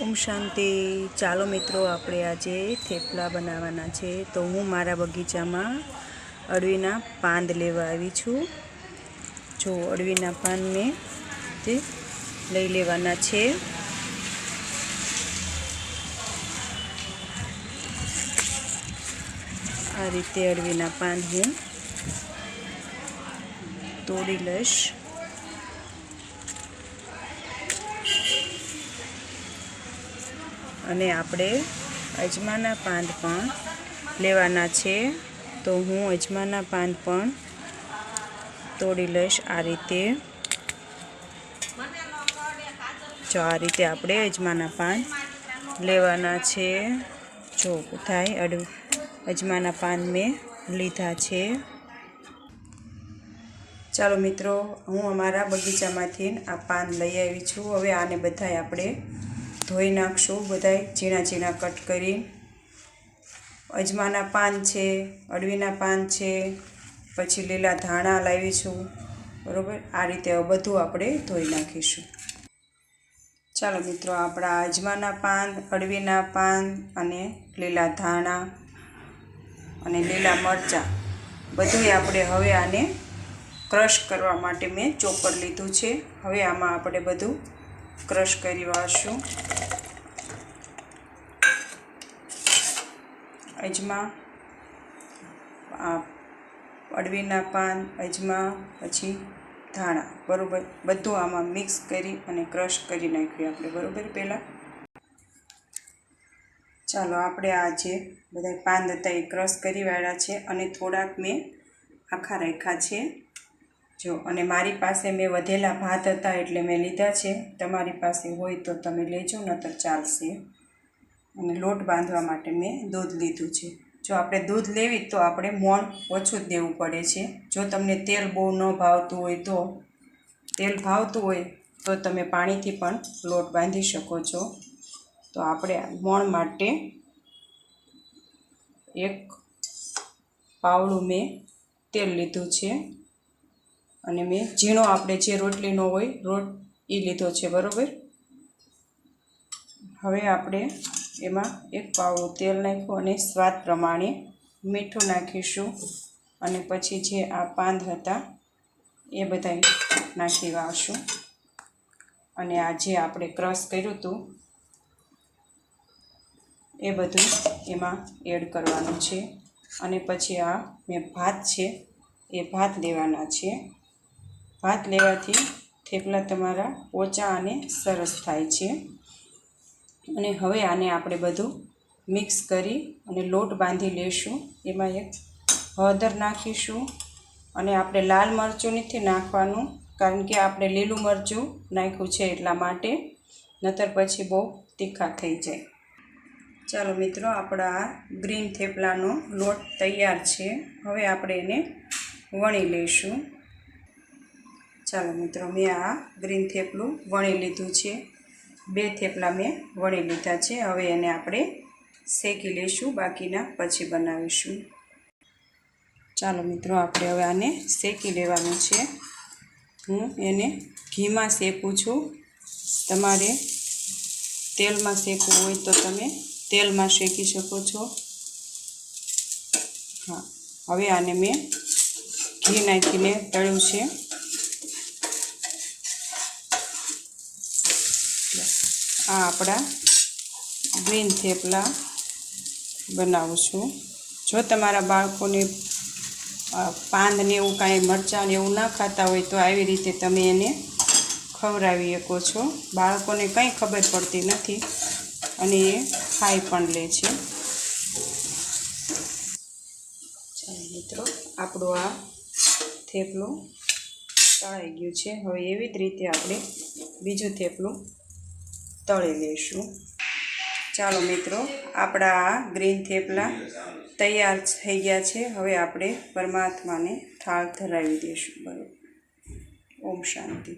ओम शांति। चालो मित्रों, आपणे आजे थेपला बनावाना छे। तो हूँ मारा बगीचामां अडवीना पान लेवा आवी छूं। जो अडवीना पान में ते लई लेवाना छे। आ रीते अडवीना पान हूँ तोड़ी लईश। अने आपणे अजमाना पान पण लेवाना छे। तो हूँ अजमाना पान पण तोड़ी लईश आ रीते। जो आ रीते आपणे अजमाना पान लेवाना छे। जो थाय अजमाना पान में लीधा छे। चालो मित्रों, हूँ अमारा बगीचामांथी आ पान लई आवी छुं। हवे आने बधाय आपणे धोई नाखशुं, बधाय झीणा झीणा कट करी। अजमाना पान छे, अडवीना पान छे, पछी लीला धाणा लावी छुं। बरोबर, आ रीते बधुं आपणे धोई नाखीशुं। चालो मित्रों, आपणा अजमाना पान, अडवीना पान अने लीला धाणा अने लीला मरचा बधुंय आपणे हवे आने क्रश करवा माटे मैं चोपर लीधुं छे। हवे आमां आपणे बधुं क्रश करी वाळशुं। अजमा, अडवीना पान, अजमा, पछी धाणा, बरोबर बधुं आमां मिक्स करी अने क्रश करी नाख्युं आपणे। बरोबर, पहेला चालो आपणे आ जे बधाय पान हता ए क्रश करी वाळ्या छे अने थोड़ाक मैं आखा राख्या छे। जो अने मारी पासे मैं वधेला भात हता एटले मैं लीधा छे। तमारी पासे होय तो तमे लेजो, नहीतर चालशे। अने लोट बांधवा माटे मैं दूध लीधुं छे। जो आपणे दूध लेवी तो आपणे मोण ओछुं ज देवुं पड़े छे। जो तमने तेल बहु न भावतुं होय तो तेल भावतुं होय तो तमे पाणीथी पण लोट बांधी शको छो। तो आपणे मोण माटे एक पावड़ुं में तेल लीधुं छे अने मैं झीणो आपणे जे रोटलीनो होय रोट ई लीधो छे। बरोबर, हवे आपणे एमां एक पावड़ुं तेल नाख्युं अने स्वाद प्रमाणे मीठुं नाखीशुं अने पछी जे आ पान हता ए बधाय नाखी वाळशुं। अने आ जे आपणे क्रश कर्युं हतुं ए बधुं एमां एड करवानुं छे। अने पछी आ मैं भात छे ए भात लेवाना छे। भात लेवाथी थेपला तमारा पोचा अने सरस थाय छे। अने हवे आने आपणे बधुं मिक्स करी अने लोट बांधी लेशुं। एमां एक हळदर नाखीशुं अने आपणे लाल मरचुं नथी नाखवानुं, कारण के आपणे लीलुं मरचुं नाख्युं छे एटला माटे, नहीतर पछी बहु तीखा थई जाय। चालो मित्रों, आपणा ग्रीन थेपलानो लोट तैयार छे। हवे आपणे एने वणी लईशुं। चालो मित्रों, मैं आ ग्रीन थेपलुं वणी लीधुं छे। 2 थेपला मैं वणी लीधा छे। हवे एने आपणे शेकी लईशुं, बाकीना पछी बनावीशुं। चालो मित्रों, आपणे हवे आने शेकी लेवानुं छे। हूँ एने घीमां शेकું છું। तमारे तेलमां शेकવું હોય तो तमे तेलमां शेकी शको छो। हाँ, हवे आने मैं घी नाखीने तळ्युं छे। आ आपणा ग्रीन थेपला बनावुं छुं। जो तमारा बाळकोने पान ने एवुं कांई मरचां ने एवुं ना खाता होय तो आवी रीते तमे एने खवरावी शको छो। बाळकोने कंई खबर पड़ती नथी अने ए खाई पण ले छे। चालो मित्रों, आपणुं आ थेपलुं तळाई गयुं छे। हवे एवी ज रीते आपणे बीजुं थेपलुं तळी लईशुं। चालो मित्रों, आपणा आ ग्रीन थेपला तैयार थई गया छे। हवे आपणे परमात्माने थाळ धरावी देशुं। बरोबर, ओम शांति।